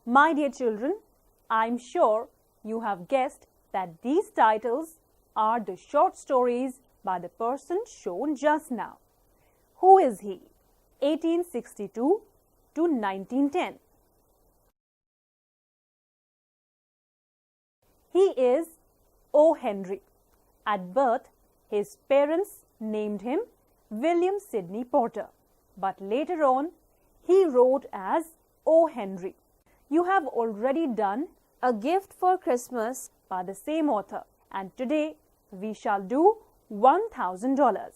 My dear children, I'm sure you have guessed that these titles are the short stories by the person shown just now. Who is he? 1862 to 1910. He is O. Henry. At birth, his parents named him William Sidney Porter, but later on, he wrote as O. Henry. You have already done A Gift for Christmas by the same author, and today we shall do $1,000.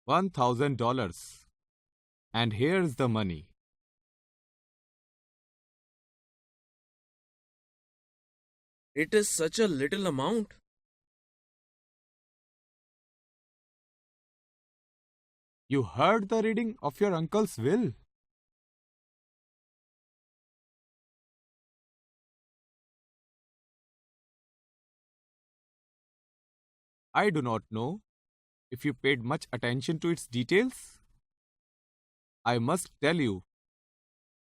$1,000. And here's the money. It is such a little amount. You heard the reading of your uncle's will. I do not know if you paid much attention to its details. I must tell you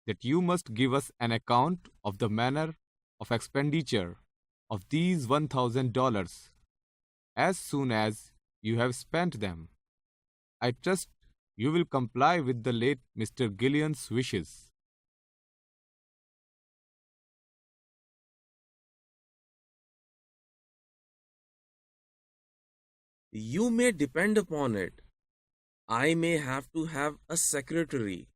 that you must give us an account of the manner of expenditure of these $1,000 as soon as you have spent them. I trust you will comply with the late Mr. Gillian's wishes. You may depend upon it. I may have to have a secretary.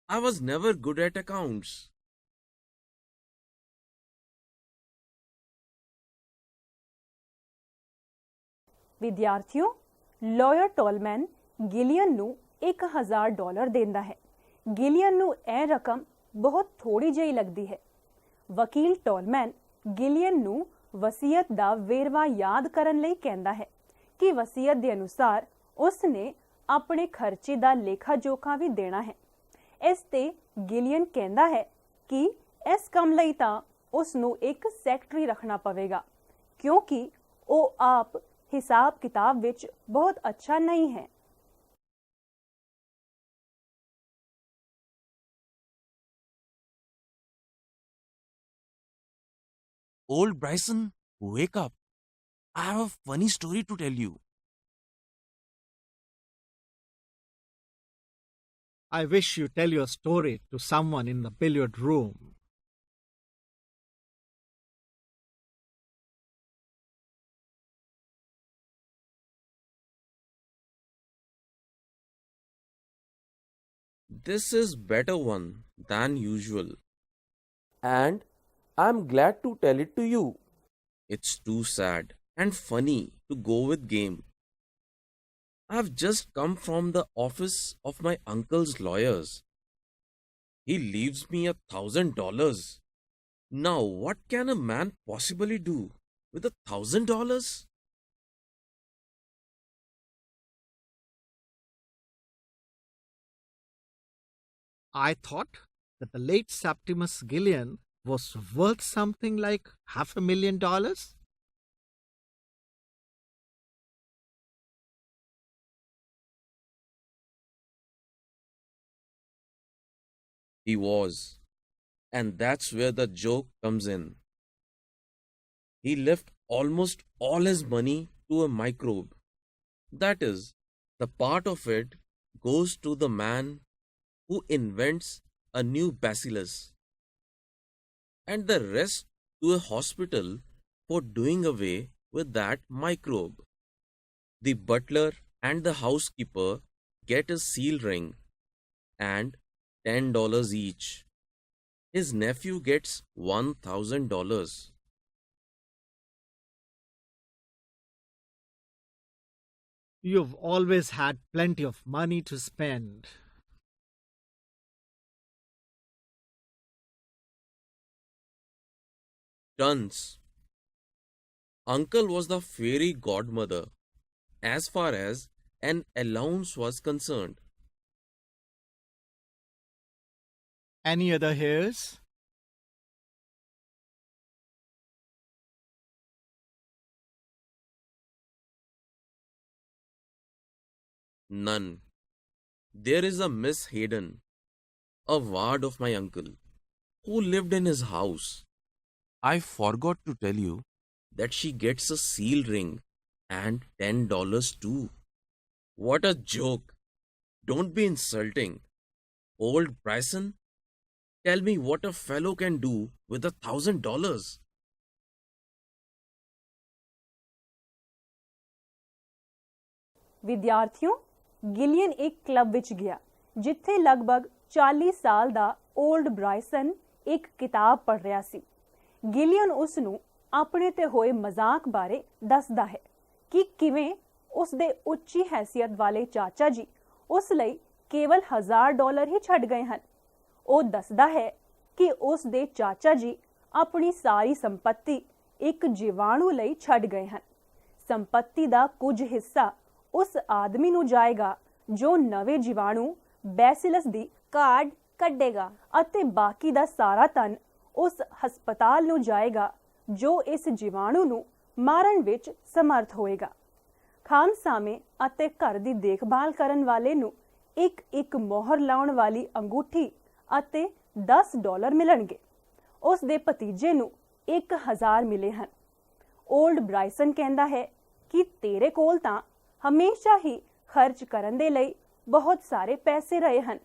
I was never good at accounts. ਵਿਦਿਆਰਥੀਓ, lawyer Tolman Gillian ਨੂੰ $1,000 ਦਿੰਦਾ ਹੈ। ਗਿਲੀਅਨ ਨੂੰ ਇਹ ਰਕਮ ਬਹੁਤ ਥੋੜੀ ਜਿਹੀ ਲੱਗਦੀ ਹੈ। ਵਕੀਲ ਟੋਲਮੈਨ ਗਿਲੀਅਨ ਨੂੰ ਵਸੀਅਤ ਦਾ ਵੇਰਵਾ ਯਾਦ ਕਰਨ ਲਈ ਕਹਿੰਦਾ ਹੈ ਕਿ ਵਸੀਅਤ ਦੇ ਅਨੁਸਾਰ ਉਸ ਨੇ ਆਪਣੇ ਖਰਚੇ ਦਾ ਲੇਖਾ ਜੋਖਾ ਵੀ ਦੇਣਾ ਹੈ। ਇਸ ਤੇ ਗਿਲੀਅਨ ਕਹਿੰਦਾ ਹੈ ਕਿ ਇਸ ਕੰਮ ਲਈ ਤਾਂ ਉਸ ਨੂੰ ਇੱਕ ਸੈਕਟਰੀ ਰੱਖਣਾ ਪਵੇਗਾ ਕਿਉਂਕਿ ਉਹ ਆਪ ਹਿਸਾਬ ਕਿਤਾਬ ਵਿੱਚ ਬਹੁਤ ਅੱਛਾ ਨਹੀਂ ਹੈ। Old Bryson, wake up. I have a funny story to tell you. I wish you tell your story to someone in the billiard room. This is better one than usual. And I'm glad to tell it to you. It's too sad and funny to go with game. I've just come from the office of my uncle's lawyers. He leaves me $1,000. Now what can a man possibly do with $1,000? I thought that the late Septimus Gillian was worth something like $500,000. He was. And that's where the joke comes in. He left almost all his money to a microbe. That is, the part of it goes to the man who invents a new bacillus, and the rest to a hospital for doing away with that microbe. The butler and the housekeeper get a seal ring and $10 each. His nephew gets $1,000. You've always had plenty of money to spend. Tons. Uncle was the fairy godmother as far as an allowance was concerned. Any other heirs? None. There is a Miss Hayden, a ward of my uncle, who lived in his house, I forgot to tell you. that she gets a seal ring and $10 too. What a joke! Don't be insulting. Old Bryson, tell me what a fellow can do with $1,000. ਵਿਦਿਆਰਥੀਓ, ਗਿਲੀਅਨ ਇੱਕ club ਵਿੱਚ ਗਿਆ ਜਿੱਥੇ ਲਗਭਗ 40 ਸਾਲ ਦਾ old Bryson ਇੱਕ ਕਿਤਾਬ ਪੜ੍ਹ ਰਿਹਾ ਸੀ। ਗਿਲੀਅਨ ਉਸ ਨੂੰ ਆਪਣੇ ਤੇ ਹੋਏ ਮਜ਼ਾਕ ਬਾਰੇ ਦੱਸਦਾ ਹੈ ਕਿ ਕਿਵੇਂ ਉਸ ਦੇ ਉੱਚੀ ਹੈਸੀਅਤ ਵਾਲੇ ਚਾਚਾ ਜੀ ਉਸ ਲਈ ਕੇਵਲ $1000 ਹੀ ਛੱਡ ਗਏ ਹਨ। ਉਹ ਦੱਸਦਾ ਹੈ ਕਿ ਉਸ ਦੇ ਚਾਚਾ ਜੀ ਆਪਣੀ ਸਾਰੀ ਸੰਪत्ति ਇੱਕ ਜੀਵਾਣੂ ਲਈ ਛੱਡ ਗਏ ਹਨ। ਸੰਪत्ति ਦਾ ਕੁਝ ਹਿੱਸਾ ਉਸ ਆਦਮੀ ਨੂੰ ਜਾਏਗਾ ਜੋ ਨਵੇਂ ਜੀਵਾਣੂ ਬੈਸਿਲਸ ਦੀ ਕਾਢ ਕੱਢੇਗਾ ਅਤੇ ਬਾਕੀ ਦਾ ਸਾਰਾ ਧਨ ਉਸ ਹਸਪਤਾਲ ਨੂੰ ਜਾਏਗਾ ਜੋ ਇਸ ਜੀਵਾਣੂ ਨੂੰ ਮਾਰਨ ਵਿੱਚ ਸਮਰਥ ਹੋਏਗਾ। ਖਾਨਸਾਮੇ ਅਤੇ ਘਰ ਦੀ ਦੇਖਭਾਲ ਕਰਨ ਵਾਲੇ ਨੂੰ ਇੱਕ ਮੋਹਰ ਲਾਉਣ ਵਾਲੀ ਅੰਗੂਠੀ ਅਤੇ $10 ਮਿਲਣਗੇ। ਉਸ ਦੇ ਭਤੀਜੇ ਨੂੰ 1000 ਮਿਲੇ ਹਨ। ਓਲਡ ਬ੍ਰਾਇਸਨ ਕਹਿੰਦਾ ਹੈ ਕਿ ਤੇਰੇ ਕੋਲ ਤਾਂ ਹਮੇਸ਼ਾ ਹੀ ਖਰਚ ਕਰਨ ਦੇ ਲਈ ਬਹੁਤ ਸਾਰੇ ਪੈਸੇ ਰਹੇ ਹਨ,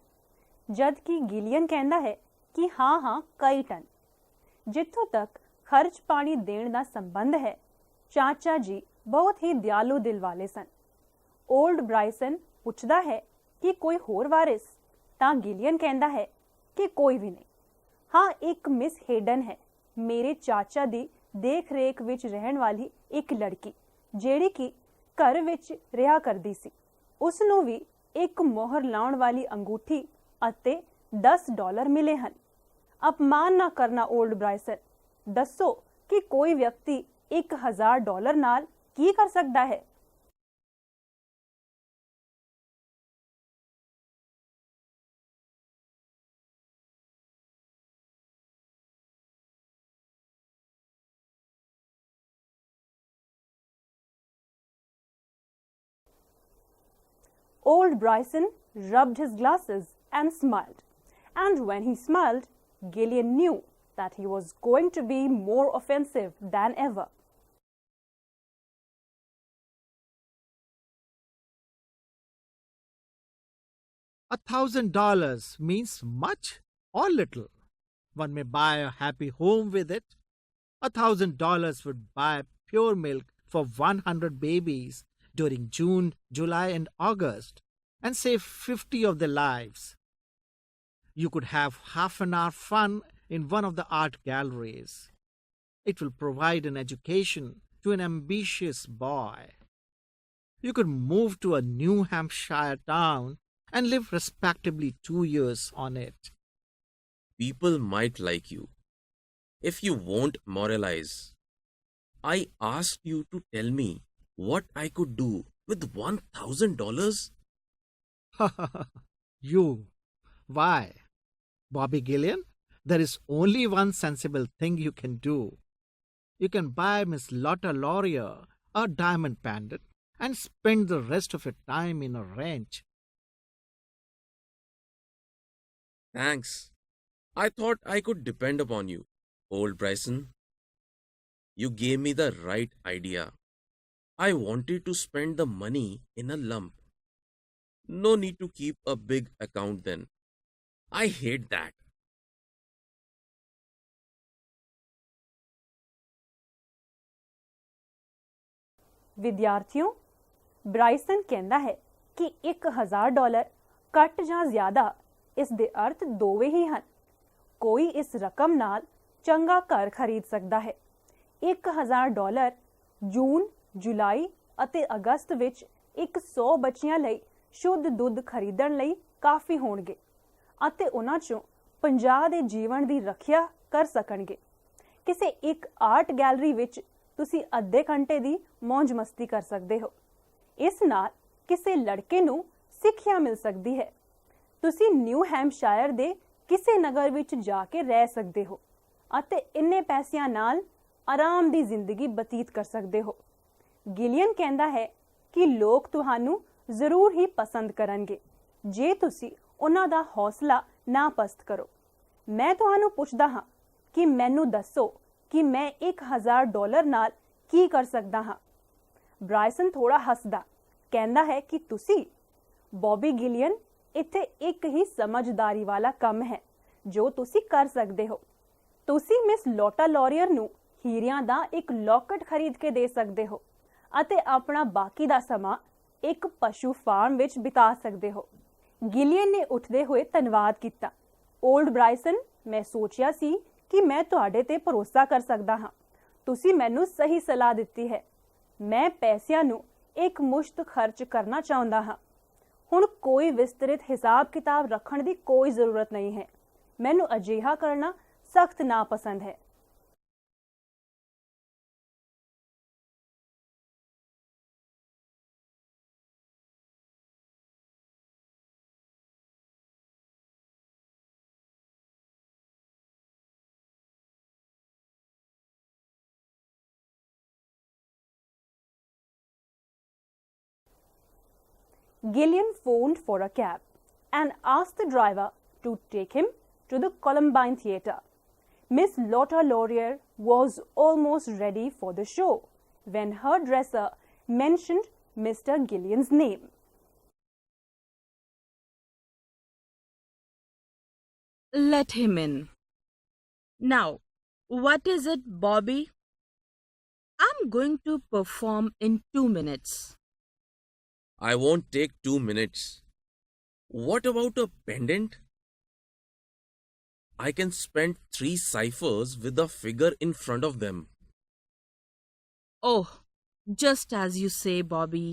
ਜਦ ਕਿ ਗਿਲੀਅਨ ਕਹਿੰਦਾ ਹੈ ਕਿ ਹਾਂ ਕਈ ਟਨ। ਜਿੱਥੋਂ ਤੱਕ ਖਰਚ ਪਾਣੀ ਦੇਣ ਦਾ ਸੰਬੰਧ ਹੈ, ਚਾਚਾ ਜੀ ਬਹੁਤ ਹੀ ਦਿਆਲੂ ਦਿਲ ਵਾਲੇ ਸਨ। ਓਲਡ ਬ੍ਰਾਇਸਨ ਪੁੱਛਦਾ ਹੈ ਕਿ ਕੋਈ ਹੋਰ ਵਾਰਿਸ, ਤਾਂ ਗਿਲੀਅਨ ਕਹਿੰਦਾ ਹੈ ਕਿ ਕੋਈ ਵੀ ਨਹੀਂ। ਹਾਂ, ਇੱਕ ਮਿਸ ਹੇਡਨ ਹੈ, ਮੇਰੇ ਚਾਚਾ ਦੀ ਦੇਖ ਰੇਖ ਵਿੱਚ ਰਹਿਣ ਵਾਲੀ ਇੱਕ ਲੜਕੀ ਜਿਹੜੀ ਕਿ ਘਰ ਵਿੱਚ ਰਿਹਾ ਕਰਦੀ ਸੀ। ਉਸ ਨੂੰ ਵੀ ਇੱਕ ਮੋਹਰ ਲਾਉਣ ਵਾਲੀ ਅੰਗੂਠੀ ਅਤੇ $10 ਮਿਲੇ ਹਨ। ਅਪਮਾਨ ਨਾ ਕਰਨਾ ਓਲਡ ਬ੍ਰਾਇਸਨ, ਦੱਸੋ ਕਿ ਕੋਈ ਵਿਅਕਤੀ $1000 ਨਾਲ ਕੀ ਕਰ ਸਕਦਾ ਹੈ? Old Bryson rubbed his glasses and smiled. And when he smiled, Gillian knew that he was going to be more offensive than ever. $1,000 means much or little. One may buy a happy home with it. $1,000 would buy pure milk for 100 babies during June, July, and August, and save 50 of their lives. You could have half an hour fun in one of the art galleries. It will provide an education to an ambitious boy. You could move to a New Hampshire town and live respectably 2 years on it. People might like you if you won't moralize. I asked you to tell me what I could do with $1,000. You. Why? Bobby Gillian, there is only one sensible thing you can do. You can buy Miss Lotta Laurier a diamond pendant and spend the rest of your time in a ranch. Thanks. I thought I could depend upon you, old Bryson. You gave me the right idea. I wanted to spend the money in a lump. No need to keep a big account then. I hate that. ਵਿਦਿਆਰਥੀਓ, Bryson ਕਹਿੰਦਾ ਹੈ ਕਿ $1000 ਘੱਟ ਜਾਂ ਜ਼ਿਆਦਾ ਇਸ ਦੇ ਅਰਥ ਦੋਵੇਂ ਹੀ ਹਨ। ਕੋਈ ਇਸ ਰਕਮ ਨਾਲ ਚੰਗਾ ਘਰ ਖਰੀਦ ਸਕਦਾ ਹੈ। $1000 ਜੂਨ, ਜੁਲਾਈ ਅਤੇ ਅਗਸਤ ਵਿੱਚ 100 ਬੱਚਿਆਂ ਲਈ ਸ਼ੁੱਧ ਦੁੱਧ ਖਰੀਦਣ ਲਈ ਕਾਫੀ ਹੋਣਗੇ ਅਤੇ ਉਹਨਾਂ ਚੋਂ 50 ਦੇ ਜੀਵਨ ਦੀ ਰੱਖਿਆ ਕਰ ਸਕਣਗੇ। ਕਿਸੇ ਇੱਕ ਆਰਟ ਗੈਲਰੀ ਵਿੱਚ ਤੁਸੀਂ ਅੱਧੇ ਘੰਟੇ ਦੀ ਮौज ਮਸਤੀ ਕਰ ਸਕਦੇ ਹੋ। ਇਸ ਨਾਲ ਕਿਸੇ ਲੜਕੇ ਨੂੰ ਸਿੱਖਿਆ ਮਿਲ ਸਕਦੀ ਹੈ। ਤੁਸੀਂ ਨਿਊ ਹੈਂਪਸ਼ਾਇਰ ਦੇ ਕਿਸੇ ਨਗਰ ਵਿੱਚ ਜਾ ਕੇ ਰਹਿ ਸਕਦੇ ਹੋ ਅਤੇ ਇੰਨੇ ਪੈਸਿਆਂ ਨਾਲ ਆਰਾਮ ਦੀ ਜ਼ਿੰਦਗੀ ਬਤੀਤ ਕਰ ਸਕਦੇ ਹੋ। ਗਿਲੀਅਨ ਕਹਿੰਦਾ ਹੈ ਕਿ ਲੋਕ ਤੁਹਾਨੂੰ ਜ਼ਰੂਰ ਹੀ ਪਸੰਦ ਕਰਨਗੇ ਜੇ ਤੁਸੀਂ ਉਹਨਾਂ ਦਾ ਹੌਸਲਾ ਨਾ ਪਸਤ ਕਰੋ। ਮੈਂ ਤੁਹਾਨੂੰ ਪੁੱਛਦਾ ਹਾਂ ਕਿ ਮੈਨੂੰ ਦੱਸੋ ਕਿ ਮੈਂ $1000 ਨਾਲ ਕੀ ਕਰ ਸਕਦਾ ਹਾਂ। ਬ੍ਰਾਇਸਨ ਥੋੜਾ ਹੱਸਦਾ ਕਹਿੰਦਾ ਹੈ ਕਿ ਤੁਸੀਂ ਬੌਬੀ ਗਿਲੀਅਨ, ਇੱਥੇ ਇੱਕ ਹੀ ਸਮਝਦਾਰੀ ਵਾਲਾ ਕੰਮ ਹੈ ਜੋ ਤੁਸੀਂ ਕਰ ਸਕਦੇ ਹੋ। ਤੁਸੀਂ ਮਿਸ ਲੋਟਾ ਲੌਰੀਅਰ ਨੂੰ ਹੀਰਿਆਂ ਦਾ ਇੱਕ ਲੋਕਟ ਖਰੀਦ ਕੇ ਦੇ ਸਕਦੇ ਹੋ ਅਤੇ ਆਪਣਾ ਬਾਕੀ ਦਾ ਸਮਾਂ ਇੱਕ ਪਸ਼ੂ ਫਾਰਮ ਵਿੱਚ ਬਿਤਾ ਸਕਦੇ ਹੋ। ਗਿਲੀਅਨ ਨੇ ਉੱਠਦੇ ਹੋਏ ਧੰਨਵਾਦ ਕੀਤਾ। ਓਲਡ ਬ੍ਰਾਇਸਨ, ਮੈਂ ਸੋਚਿਆ ਸੀ ਕਿ ਮੈਂ ਤੁਹਾਡੇ ਤੇ ਭਰੋਸਾ ਕਰ ਸਕਦਾ ਹਾਂ। ਤੁਸੀਂ ਮੈਨੂੰ ਸਹੀ ਸਲਾਹ ਦਿੱਤੀ ਹੈ। ਮੈਂ ਪੈਸਿਆਂ ਨੂੰ ਇੱਕ ਮੁਸ਼ਤ ਖਰਚ ਕਰਨਾ ਚਾਹੁੰਦਾ ਹਾਂ। ਹੁਣ ਕੋਈ ਵਿਸਤ੍ਰਿਤ ਹਿਸਾਬ ਕਿਤਾਬ ਰੱਖਣ ਦੀ ਕੋਈ ਜ਼ਰੂਰਤ ਨਹੀਂ ਹੈ। ਮੈਨੂੰ ਅਜਿਹਾ ਕਰਨਾ ਸਖਤ ਨਾਪਸੰਦ ਹੈ। Gillian phoned for a cab and asked the driver to take him to the Columbine Theatre. Miss Lotta Laurier was almost ready for the show when her dresser mentioned Mr. Gillian's name. Let him in. Now, what is it, Bobby? I'm going to perform in 2 minutes. I won't take 2 minutes. What about a pendant? I can spend 3 ciphers with a figure in front of them. Oh, just as you say, Bobby.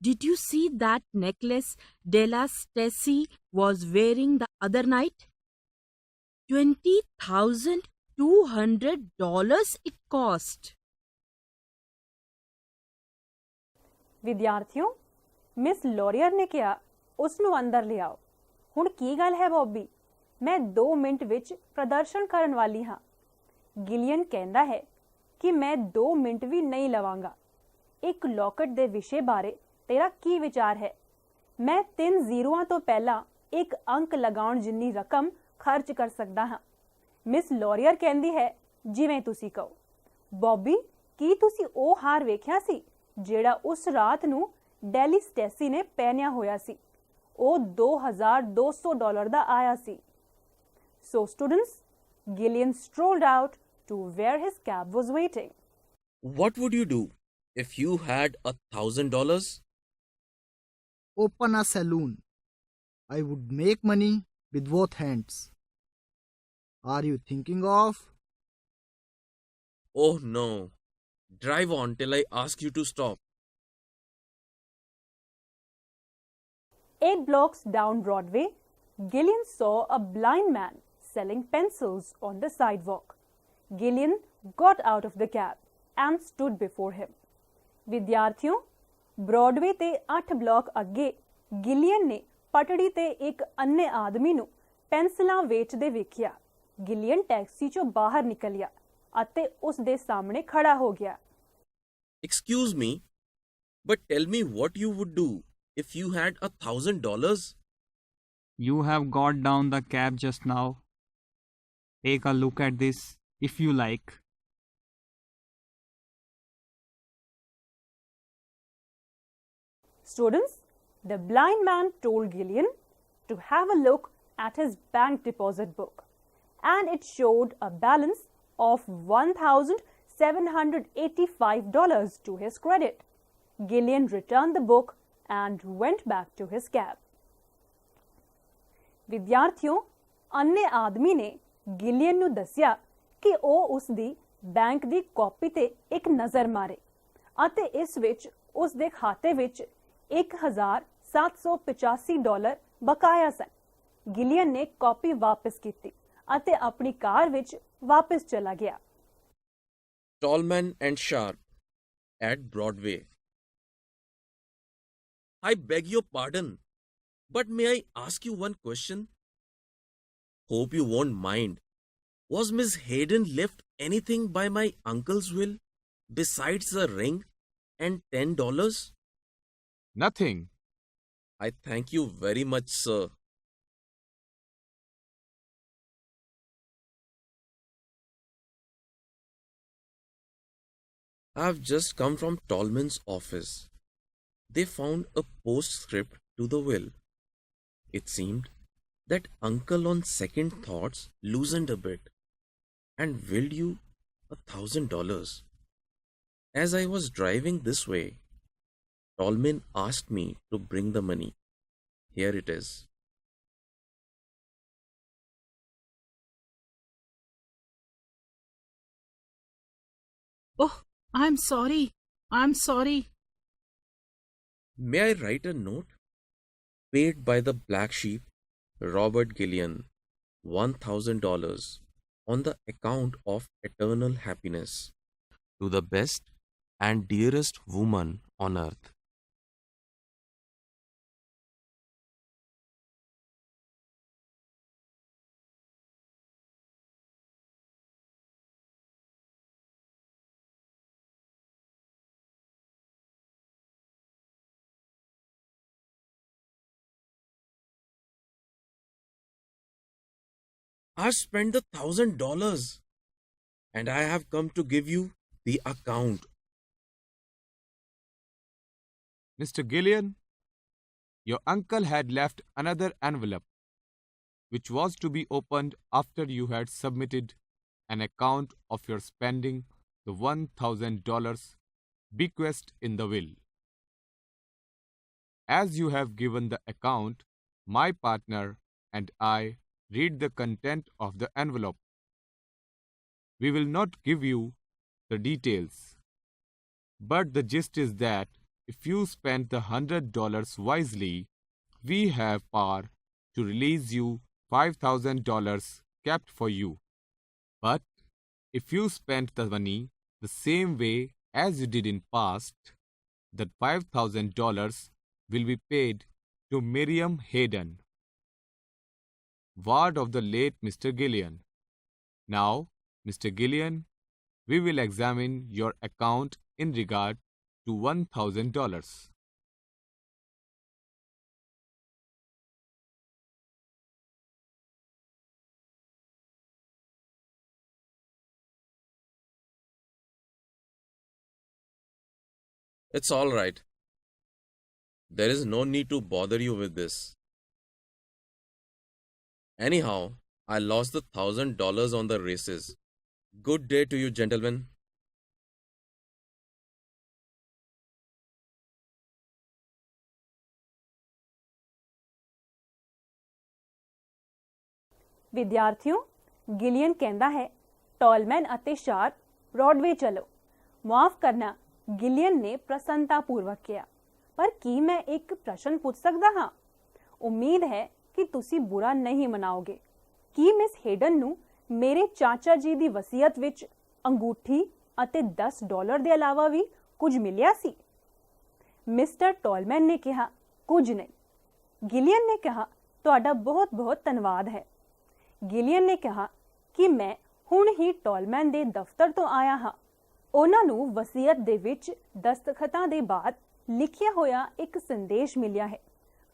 Did you see that necklace Della Stacy was wearing the other night? $20,200 it cost. ਵਿਦਿਆਰਥੀਓ, miss ਲੌਰੀਅਰ ਨੇ ਕਿਹਾ ਉਸ ਨੂੰ ਅੰਦਰ ਲਿਆਓ। ਹੁਣ ਕੀ ਗੱਲ ਹੈ ਬੌਬੀ? ਮੈਂ 2 ਮਿੰਟ ਵਿੱਚ ਪ੍ਰਦਰਸ਼ਨ ਕਰਨ ਵਾਲੀ ਹਾਂ। ਗਿਲੀਅਨ ਕਹਿੰਦਾ ਹੈ ਕਿ ਮੈਂ 2 ਮਿੰਟ ਵੀ ਨਹੀਂ ਲਵਾਂਗਾ। ਇੱਕ ਲੋਕਟ ਦੇ ਵਿਸ਼ੇ ਬਾਰੇ ਤੇਰਾ ਕੀ ਵਿਚਾਰ ਹੈ? ਮੈਂ 3 ਜ਼ੀਰੋਆਂ ਤੋਂ ਪਹਿਲਾਂ ਇੱਕ ਅੰਕ ਲਗਾਉਣ ਜਿੰਨੀ ਰਕਮ ਖਰਚ ਕਰ ਸਕਦਾ ਹਾਂ। ਮਿਸ ਲੌਰੀਅਰ ਕਹਿੰਦੀ ਹੈ ਜਿਵੇਂ ਤੁਸੀਂ ਕਹੋ। ਬੌਬੀ, ਕੀ ਤੁਸੀਂ ਉਹ ਹਾਰ ਵੇਖਿਆ ਸੀ ਜਿਹੜਾ ਉਸ ਰਾਤ ਨੂੰ ਡੈਲੀ ਸਟੈਸੀ ਨੇ ਪਹਿਨਿਆ ਹੋਇਆ ਸੀ? ਉਹ $2200 ਦਾ ਆਇਆ ਸੀ। So students, Gillian strolled out to where his cab was waiting. What would you do if you had $1,000? Open a saloon. I would make money with both hands. Are you thinking of? Oh no. Drive on till I ask you to stop. 8 blocks down Broadway, Gillian saw a blind man selling pencils on the sidewalk. Gillian got out of the cab and stood before him. ਵਿਦਿਆਰਥੀਓ, Broadway ਤੇ 8 block ਅੱਗੇ ਗਿਲੀਅਨ ਨੇ ਪਟੜੀ ਤੇ ਇੱਕ ਅੰਨੇ ਆਦਮੀ ਨੂੰ ਪੈਨਸਲਾਂ ਵੇਚਦੇ ਵੇਖਿਆ। ਗਿਲੀਅਨ ਟੈਕਸੀ ਚੋਂ ਬਾਹਰ ਨਿਕਲਿਆ ਅਤੇ ਉਸ ਦੇ ਸਾਹਮਣੇ ਖੜਾ ਹੋ ਗਿਆ। Excuse me, but tell me what you would do if you had $1,000? You have got down the cab just now. Take a look at this if you like. Students, the blind man told Gillian to have a look at his bank deposit book, and it showed a balance of $1,785 to his credit. Gillian returned the book and went back to his cab. ਵਿਦਿਆਰਥੀਓ, ਅੰਨੇ ਆਦਮੀ ਨੇ ਗਿਲੀਅਨ ਨੂੰ ਦੱਸਿਆ ਕਿ ਉਹ ਉਸ ਦੀ bank ਦੀ copy ਤੇ ਇੱਕ ਨਜ਼ਰ ਮਾਰੇ ਅਤੇ ਇਸ ਵਿੱਚ ਉਸ ਦੇ ਖਾਤੇ ਵਿੱਚ $1,785 ਬਕਾਇਆ ਸਨ। ਗਿਲੀਅਨ ਨੇ ਕਾਪੀ ਵਾਪਸ ਕੀਤੀ ਅਤੇ ਆਪਣੀ ਕਾਰ ਵਿੱਚ ਵਾਪਸ ਚਲਾ ਗਿਆ। Tallman and Sharp at Broadway. I beg your pardon, but may I ask you one question? Hope you won't mind. Was Miss Hayden left anything by my uncle's will besides a ring and $10? Nothing. I thank you very much, sir. I've just come from Tolman's office. They found a postscript to the will. It seemed that uncle on second thoughts loosened a bit and willed you $1,000. As I was driving this way, Tolman asked me to bring the money. Here it is. Oh, I'm sorry. I'm sorry. May I write a note? Paid by the black sheep, Robert Gillian, $1,000 on the account of eternal happiness. To the best and dearest woman on earth. I've spent the $1,000 and I have come to give you the account. Mr. Gillian, your uncle had left another envelope, which was to be opened after you had submitted an account of your spending the $1,000 bequest in the will. As you have given the account, my partner and I read the content of the envelope. We will not give you the details, but the gist is that if you spend the $100 wisely, we have power to release you $5,000 kept for you. But if you spend the money the same way as you did in past, that $5,000 will be paid to Miriam Hayden, ward of the late Mr. Gillian. Now, Mr. Gillian, we will examine your account in regard to $1,000. It's all right. There is no need to bother you with this. Anyhow, I lost the $1,000 on the races. Good day to you, gentlemen. ਵਿਦਿਆਰਥੀਓ, ਗਿਲੀਅਨ ਕਹਿੰਦਾ ਹੈ Tolman ਅਤੇ sharp Broadway ਚਲੋ। ਮਾਫ ਕਰਨਾ, ਗਿਲੀਅਨ ਨੇ ਪ੍ਰਸੰਨਤਾਪੂਰਵਕ ਕਿਹਾ। ਪਰ ਕੀ ਮੈਂ ਇੱਕ ਪ੍ਰਸ਼ਨ ਪੁੱਛ ਸਕਦਾ ਹਾਂ? ਉਮੀਦ ਹੈ ਕਿ ਤੁਸੀਂ ਬੁਰਾ ਨਹੀਂ ਮਨਾਓਗੇ। ਕੀ ਮਿਸ ਹੇਡਨ ਨੂੰ ਮੇਰੇ ਚਾਚਾ ਜੀ ਦੀ ਵਸੀਅਤ ਵਿੱਚ ਅੰਗੂਠੀ ਅਤੇ $10 ਦੇ ਇਲਾਵਾ ਵੀ ਕੁਝ ਮਿਲਿਆ ਸੀ? ਮਿਸਟਰ ਟੋਲਮੈਨ ਨੇ ਕਿਹਾ, ਕੁਝ ਨਹੀਂ। ਗਿਲੀਅਨ ਨੇ ਕਿਹਾ, ਤੁਹਾਡਾ ਬਹੁਤ ਬਹੁਤ ਧੰਨਵਾਦ ਹੈ। ਗਿਲੀਅਨ ਨੇ ਕਿਹਾ ਕਿ ਮੈਂ ਹੁਣ ਹੀ ਟੋਲਮੈਨ ਦੇ ਦਫ਼ਤਰ ਤੋਂ ਆਇਆ ਹਾਂ। ਉਹਨਾਂ ਨੂੰ ਵਸੀਅਤ ਦੇ ਵਿੱਚ ਦਸਤਖਤਾਂ ਦੇ ਬਾਅਦ ਲਿਖਿਆ ਹੋਇਆ ਇੱਕ ਸੰਦੇਸ਼ ਮਿਲਿਆ ਹੈ।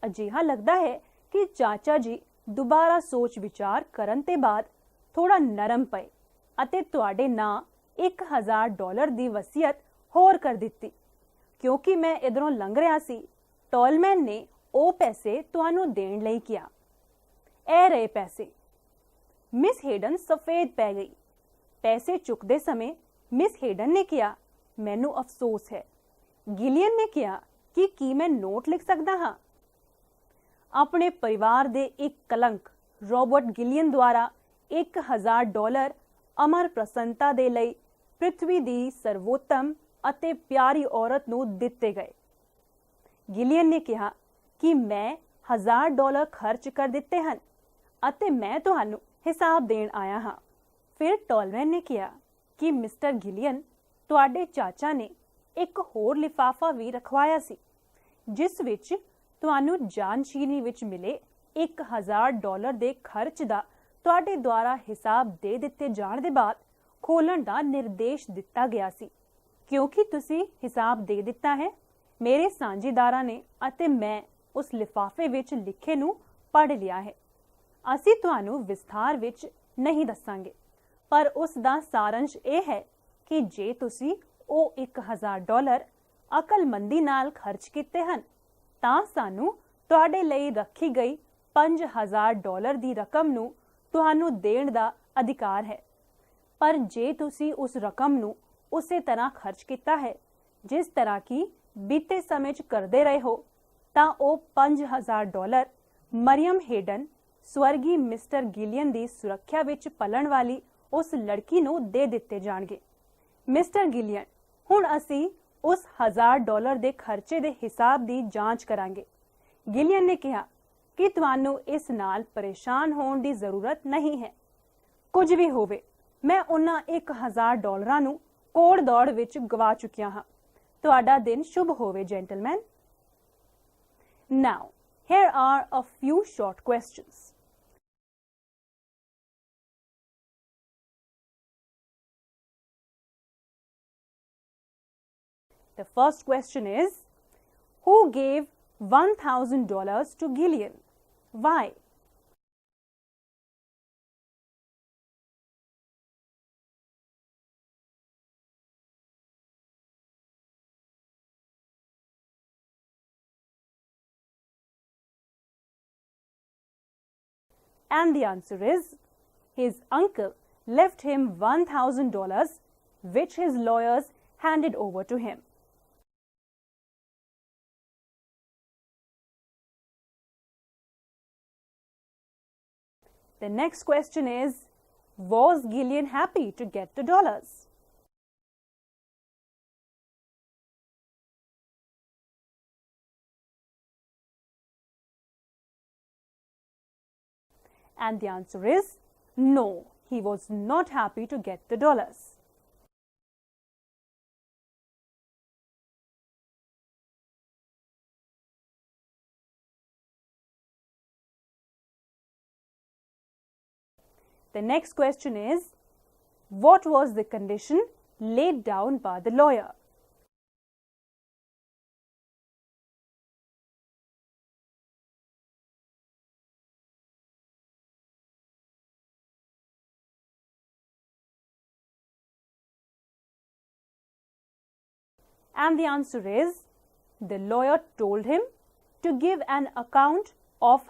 ਅਜਿਹਾ ਲੱਗਦਾ ਹੈ ਕਿ ਚਾਚਾ ਜੀ ਦੁਬਾਰਾ ਸੋਚ ਵਿਚਾਰ ਕਰਨ ਤੇ ਬਾਅਦ ਥੋੜਾ ਨਰਮ ਪਏ ਅਤੇ ਤੁਹਾਡੇ ਨਾਂ $1,000 ਦੀ ਵਸੀਅਤ ਹੋਰ ਕਰ ਦਿੱਤੀ। ਕਿਉਂਕਿ ਮੈਂ ਇਧਰੋਂ ਲੰਘ ਰਿਹਾ ਸੀ, ਟੋਲਮੈਨ ਨੇ ਉਹ ਪੈਸੇ ਤੁਹਾਨੂੰ ਦੇਣ ਲਈ ਕਿਹਾ। ਇਹ ਰਹੇ ਪੈਸੇ। ਮਿਸ ਹੇਡਨ ਸਫੇਦ ਪੈ ਗਈ। ਪੈਸੇ ਚੁੱਕਦੇ ਸਮੇਂ ਮਿਸ ਹੇਡਨ ਨੇ ਕਿਹਾ, ਮੈਨੂੰ ਅਫਸੋਸ ਹੈ। ਗਿਲੀਅਨ ਨੇ ਕਿਹਾ ਕਿ ਕੀ ਮੈਂ ਨੋਟ ਲਿਖ ਸਕਦਾ ਹਾਂ? ਆਪਣੇ ਪਰਿਵਾਰ ਦੇ ਇੱਕ ਕਲੰਕ ਰੋਬਰਟ ਗਿਲੀਅਨ ਦੁਆਰਾ $1,000 ਅਮਰ ਪ੍ਰਸੰਨਤਾ ਦੇ ਲਈ ਪ੍ਰਿਥਵੀ ਦੀ ਸਰਵੋਤਮ ਅਤੇ ਪਿਆਰੀ ਔਰਤ ਨੂੰ ਦਿੱਤੇ ਗਏ। ਗਿਲੀਅਨ ਨੇ ਕਿਹਾ ਕਿ ਮੈਂ $1,000 ਖਰਚ ਕਰ ਦਿੱਤੇ ਹਨ ਅਤੇ ਮੈਂ ਤੁਹਾਨੂੰ ਹਿਸਾਬ ਦੇਣ ਆਇਆ ਹਾਂ। ਫਿਰ ਟੋਲਮੈਨ ਨੇ ਕਿਹਾ ਕਿ ਮਿਸਟਰ ਗਿਲੀਅਨ, ਤੁਹਾਡੇ ਚਾਚਾ ਨੇ ਇੱਕ ਹੋਰ ਲਿਫਾਫਾ ਵੀ ਰਖਵਾਇਆ ਸੀ, ਜਿਸ ਵਿੱਚ ਤੁਹਾਨੂੰ ਜਾਨਸ਼ੀਨੀ ਵਿੱਚ ਮਿਲੇ $1,000 ਦੇ ਖਰਚ ਦਾ ਤੁਹਾਡੇ ਦੁਆਰਾ ਹਿਸਾਬ ਦੇ ਦਿੱਤੇ ਜਾਣ ਦੇ ਬਾਅਦ ਖੋਲ੍ਹਣ ਦਾ ਨਿਰਦੇਸ਼ ਦਿੱਤਾ ਗਿਆ ਸੀ। ਕਿਉਂਕਿ ਤੁਸੀਂ ਹਿਸਾਬ ਦੇ ਦਿੱਤਾ ਹੈ, ਮੇਰੇ ਸਾਂਝੀਦਾਰਾਂ ਨੇ ਅਤੇ ਮੈਂ ਉਸ ਲਿਫਾਫੇ ਵਿੱਚ ਲਿਖੇ ਨੂੰ ਪੜ੍ਹ ਲਿਆ ਹੈ। ਅਸੀਂ ਤੁਹਾਨੂੰ ਵਿਸਥਾਰ ਵਿੱਚ ਨਹੀਂ ਦੱਸਾਂਗੇ, ਪਰ ਉਸ ਦਾ ਸਾਰੰਸ਼ ਇਹ ਹੈ ਕਿ ਜੇ ਤੁਸੀਂ ਉਹ $1000 ਅਕਲਮੰਦੀ ਨਾਲ ਖਰਚ ਕੀਤੇ ਹਨ ਤਾਂ ਸਾਨੂੰ ਤੁਹਾਡੇ ਲਈ ਰੱਖੀ ਗਈ $5000 ਦੀ ਰਕਮ ਨੂੰ ਤੁਹਾਨੂੰ ਦੇਣ ਦਾ ਅਧਿਕਾਰ ਹੈ। ਪਰ ਜੇ ਤੁਸੀਂ ਉਸ ਰਕਮ ਨੂੰ ਉਸੇ ਤਰ੍ਹਾਂ ਖਰਚ ਕੀਤਾ ਹੈ ਜਿਸ ਤਰ੍ਹਾਂ ਕਿ ਬੀਤੇ ਸਮੇਂ 'ਚ ਕਰਦੇ ਰਹੇ ਹੋ, ਤਾਂ ਉਹ $5000 ਮਰੀਅਮ ਹੇਡਨ, ਸਵਰਗੀ ਮਿਸਟਰ ਗਿਲੀਅਨ ਦੀ ਸੁਰੱਖਿਆ ਵਿੱਚ ਪਲਣ ਵਾਲੀ ਉਸ ਲੜਕੀ ਨੂੰ ਦੇ ਦਿੱਤੇ ਜਾਣਗੇ। ਮਿਸਟਰ ਗਿਲੀਅਨ, ਹੁਣ ਅਸੀਂ ਉਸ $1000 ਦੇ ਖਰਚੇ ਦੇ ਹਿਸਾਬ ਦੀ ਜਾਂਚ ਕਰਾਂਗੇ। ਗਿਲੀਅਨ ਨੇ ਕਿਹਾ ਕਿ ਤੁਹਾਨੂੰ ਇਸ ਨਾਲ ਪਰੇਸ਼ਾਨ ਹੋਣ ਦੀ ਜ਼ਰੂਰਤ ਨਹੀਂ ਹੈ। ਕੁਝ ਵੀ ਹੋਵੇ, ਮੈਂ ਉਹਨਾਂ $1000 ਨੂੰ ਕੋੜ ਦੌੜ ਵਿੱਚ ਗਵਾ ਚੁੱਕਿਆ ਹਾਂ। ਤੁਹਾਡਾ ਦਿਨ ਸ਼ੁਭ ਹੋਵੇ, gentleman. Now, here are a few short questions. The first question is, who gave $1000 to Gillian? Why? And the answer is, his uncle left him $1000, which his lawyers handed over to him. The next question is, was Gillian happy to get the dollars? And the answer is, no, he was not happy to get the dollars. The next question is, what was the condition laid down by the lawyer? And the answer is, the lawyer told him to give an account of